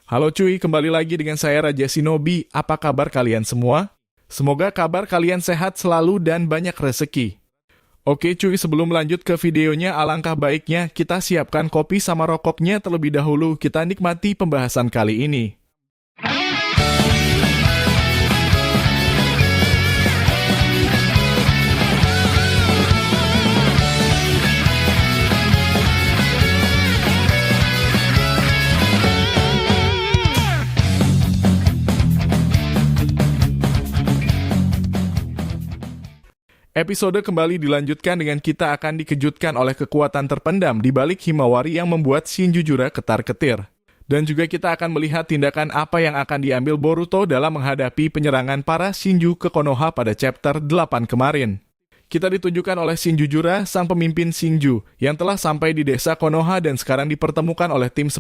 Halo cuy, kembali lagi dengan saya Raja Shinobi. Apa kabar kalian semua? Semoga kabar kalian sehat selalu dan banyak rezeki. Oke cuy, sebelum lanjut ke videonya, alangkah baiknya kita siapkan kopi sama rokoknya terlebih dahulu. Kita nikmati pembahasan kali ini. Episode kembali dilanjutkan dengan kita akan dikejutkan oleh kekuatan terpendam di balik Himawari yang membuat Shinjujura ketar-ketir. Dan juga kita akan melihat tindakan apa yang akan diambil Boruto dalam menghadapi penyerangan para Shinju ke Konoha pada chapter 8 kemarin. Kita ditunjukkan oleh Shinjujura, sang pemimpin Shinju, yang telah sampai di desa Konoha dan sekarang dipertemukan oleh tim 10,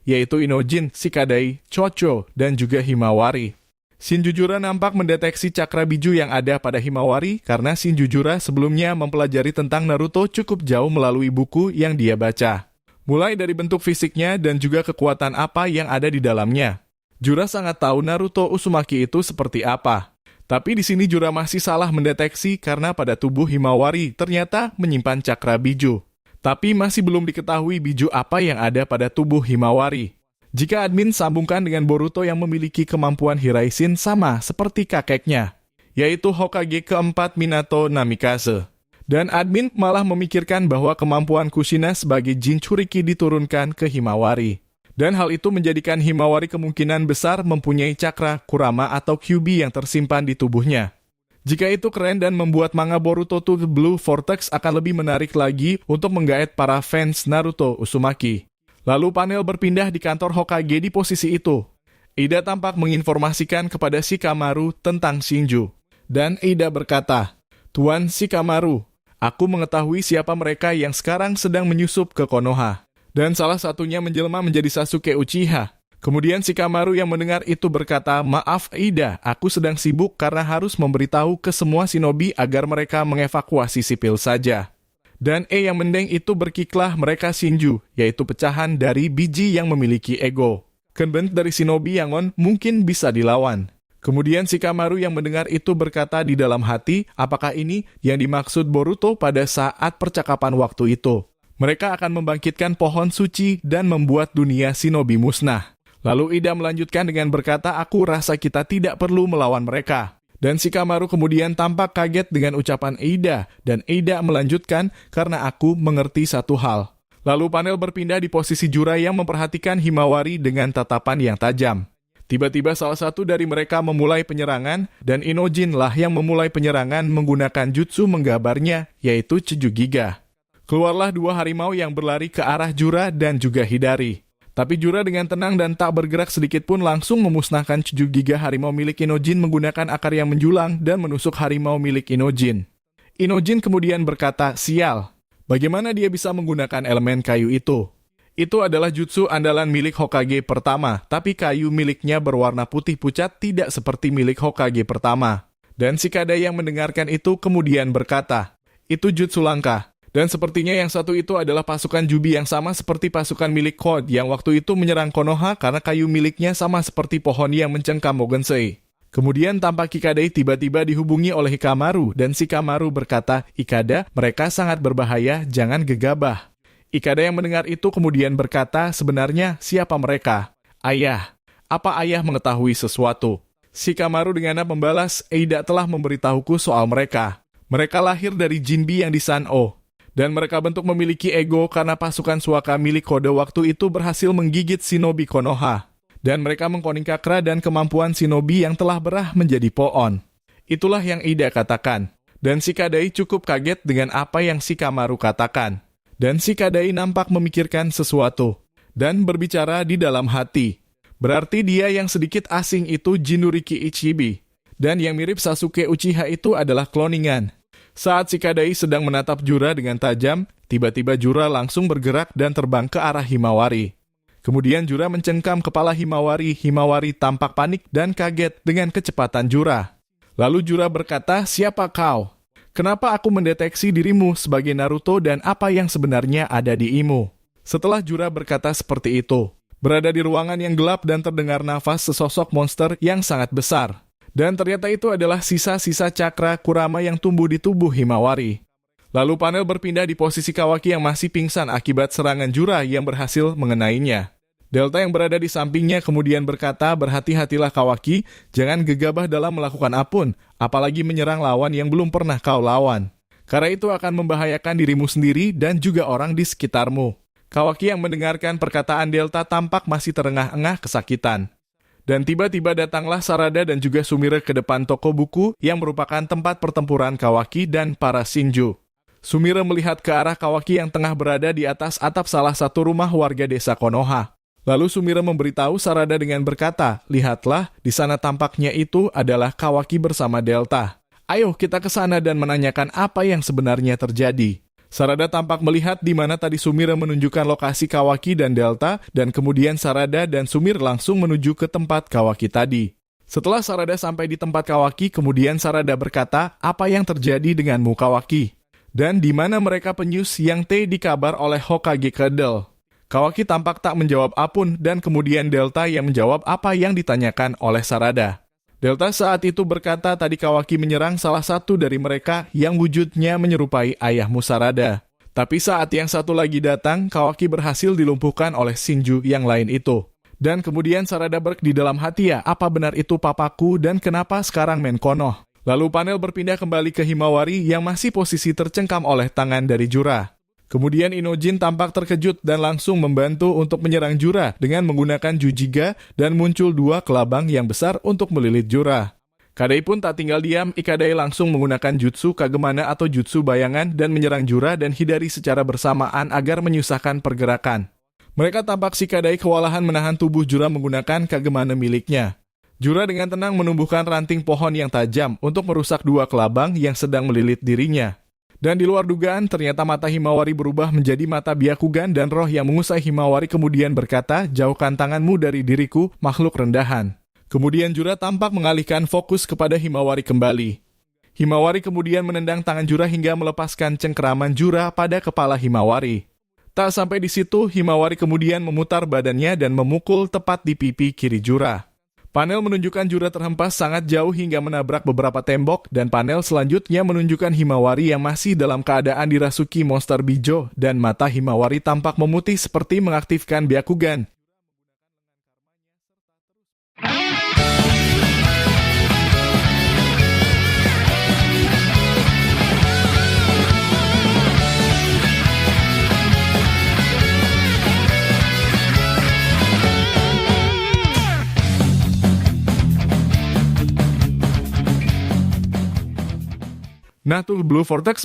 yaitu Inojin, Shikadai, Chocho, dan juga Himawari. Shinjujura nampak mendeteksi cakra biju yang ada pada Himawari karena Shinjujura sebelumnya mempelajari tentang Naruto cukup jauh melalui buku yang dia baca. Mulai dari bentuk fisiknya dan juga kekuatan apa yang ada di dalamnya. Jura sangat tahu Naruto Uzumaki itu seperti apa. Tapi di sini Jura masih salah mendeteksi karena pada tubuh Himawari ternyata menyimpan cakra biju. Tapi masih belum diketahui biju apa yang ada pada tubuh Himawari. Jika admin sambungkan dengan Boruto yang memiliki kemampuan Hiraishin sama seperti kakeknya, yaitu Hokage keempat Minato Namikaze. Dan admin malah memikirkan bahwa kemampuan Kushina sebagai Jinchuriki diturunkan ke Himawari. Dan hal itu menjadikan Himawari kemungkinan besar mempunyai cakra Kurama atau Kyuubi yang tersimpan di tubuhnya. Jika itu keren dan membuat manga Boruto to the Blue Vortex akan lebih menarik lagi untuk menggaet para fans Naruto Uzumaki. Lalu panel berpindah di kantor Hokage di posisi itu. Ida tampak menginformasikan kepada Shikamaru tentang Shinju. Dan Ida berkata, "Tuan Shikamaru, aku mengetahui siapa mereka yang sekarang sedang menyusup ke Konoha. Dan salah satunya menjelma menjadi Sasuke Uchiha." Kemudian Shikamaru yang mendengar itu berkata, "Maaf Ida, aku sedang sibuk karena harus memberitahu ke semua shinobi agar mereka mengevakuasi sipil saja." Dan yang mendeng itu berkiklah mereka Shinju, yaitu pecahan dari biji yang memiliki ego. Kenbent dari shinobi Yangon mungkin bisa dilawan. Kemudian Shikamaru yang mendengar itu berkata di dalam hati, apakah ini yang dimaksud Boruto pada saat percakapan waktu itu? Mereka akan membangkitkan pohon suci dan membuat dunia shinobi musnah. Lalu Ida melanjutkan dengan berkata, aku rasa kita tidak perlu melawan mereka. Dan Shikamaru kemudian tampak kaget dengan ucapan Ida, dan Ida melanjutkan, karena aku mengerti satu hal. Lalu panel berpindah di posisi Jura yang memperhatikan Himawari dengan tatapan yang tajam. Tiba-tiba salah satu dari mereka memulai penyerangan, dan Inojin lah yang memulai penyerangan menggunakan jutsu menggabarnya, yaitu Chujugiga. Keluarlah dua harimau yang berlari ke arah Jura dan juga Hidari. Tapi Jura dengan tenang dan tak bergerak sedikit pun langsung memusnahkan Chujugiga harimau milik Inojin menggunakan akar yang menjulang dan menusuk harimau milik Inojin. Inojin kemudian berkata, sial, bagaimana dia bisa menggunakan elemen kayu itu? Itu adalah jutsu andalan milik Hokage pertama, tapi kayu miliknya berwarna putih pucat tidak seperti milik Hokage pertama. Dan Shikadai yang mendengarkan itu kemudian berkata, itu jutsu langka. Dan sepertinya yang satu itu adalah pasukan Jubi yang sama seperti pasukan milik Code yang waktu itu menyerang Konoha karena kayu miliknya sama seperti pohon yang mencengkam Mogensei. Kemudian tampak Ikadai tiba-tiba dihubungi oleh Hikamaru dan Shikamaru berkata, Ikada, mereka sangat berbahaya, jangan gegabah. Ikada yang mendengar itu kemudian berkata, sebenarnya siapa mereka? Ayah. Apa ayah mengetahui sesuatu? Shikamaru dengan membalas, Eida telah memberitahuku soal mereka. Mereka lahir dari Jinbi yang di San'o. Dan mereka bentuk memiliki ego karena pasukan Suaka milik Kode waktu itu berhasil menggigit shinobi Konoha. Dan mereka mengkoningkakra dan kemampuan shinobi yang telah berah menjadi pohon. Itulah yang Ida katakan. Dan Shikadai cukup kaget dengan apa yang Shikamaru katakan. Dan Shikadai nampak memikirkan sesuatu. Dan berbicara di dalam hati. Berarti dia yang sedikit asing itu Jinuriki Ichibi. Dan yang mirip Sasuke Uchiha itu adalah kloningan. Saat Shikadai sedang menatap Jura dengan tajam, tiba-tiba Jura langsung bergerak dan terbang ke arah Himawari. Kemudian Jura mencengkam kepala Himawari. Himawari tampak panik dan kaget dengan kecepatan Jura. Lalu Jura berkata, siapa kau? Kenapa aku mendeteksi dirimu sebagai Naruto dan apa yang sebenarnya ada di Imo? Setelah Jura berkata seperti itu, Berada di ruangan yang gelap dan terdengar nafas sesosok monster yang sangat besar. Dan ternyata itu adalah sisa-sisa cakra Kurama yang tumbuh di tubuh Himawari. Lalu panel berpindah di posisi Kawaki yang masih pingsan akibat serangan Jura yang berhasil mengenainya. Delta yang berada di sampingnya kemudian berkata, "Berhati-hatilah Kawaki, jangan gegabah dalam melakukan apapun, apalagi menyerang lawan yang belum pernah kau lawan. Karena itu akan membahayakan dirimu sendiri dan juga orang di sekitarmu." Kawaki yang mendengarkan perkataan Delta tampak masih terengah-engah kesakitan. Dan tiba-tiba datanglah Sarada dan juga Sumire ke depan toko buku yang merupakan tempat pertempuran Kawaki dan para Shinju. Sumire melihat ke arah Kawaki yang tengah berada di atas atap salah satu rumah warga desa Konoha. Lalu Sumire memberitahu Sarada dengan berkata, "Lihatlah, di sana tampaknya itu adalah Kawaki bersama Delta. Ayo kita ke sana dan menanyakan apa yang sebenarnya terjadi." Sarada tampak melihat di mana tadi Sumire menunjukkan lokasi Kawaki dan Delta, dan kemudian Sarada dan Sumire langsung menuju ke tempat Kawaki tadi. Setelah Sarada sampai di tempat Kawaki, kemudian Sarada berkata, "Apa yang terjadi denganmu Kawaki? Dan di mana mereka penyus yang dikabar oleh Hokage Kedel?" Kawaki tampak tak menjawab apapun dan kemudian Delta yang menjawab apa yang ditanyakan oleh Sarada. Delta saat itu berkata tadi Kawaki menyerang salah satu dari mereka yang wujudnya menyerupai ayahmu Sarada. Tapi saat yang satu lagi datang, Kawaki berhasil dilumpuhkan oleh Shinju yang lain itu. Dan kemudian Sarada di dalam hati, "Ya, apa benar itu papaku dan kenapa sekarang main Konoha?" Lalu panel berpindah kembali ke Himawari yang masih posisi tercengkam oleh tangan dari Jura. Kemudian Inojin tampak terkejut dan langsung membantu untuk menyerang Jura dengan menggunakan Jujiga dan muncul dua kelabang yang besar untuk melilit Jura. Kadai pun tak tinggal diam, Ikadai langsung menggunakan Jutsu Kagemana atau Jutsu Bayangan dan menyerang Jura dan Hidari secara bersamaan agar menyusahkan pergerakan. Mereka tampak si Kadai kewalahan menahan tubuh Jura menggunakan Kagemana miliknya. Jura dengan tenang menumbuhkan ranting pohon yang tajam untuk merusak dua kelabang yang sedang melilit dirinya. Dan di luar dugaan, ternyata mata Himawari berubah menjadi mata Byakugan dan roh yang mengusai Himawari kemudian berkata, "Jauhkan tanganmu dari diriku, makhluk rendahan." Kemudian Jura tampak mengalihkan fokus kepada Himawari kembali. Himawari kemudian menendang tangan Jura hingga melepaskan cengkeraman Jura pada kepala Himawari. Tak sampai di situ, Himawari kemudian memutar badannya dan memukul tepat di pipi kiri Jura. Panel menunjukkan Jura terhempas sangat jauh hingga menabrak beberapa tembok, dan panel selanjutnya menunjukkan Himawari yang masih dalam keadaan dirasuki monster Bijo, dan mata Himawari tampak memutih seperti mengaktifkan Byakugan. Nah tuh Blue Vortex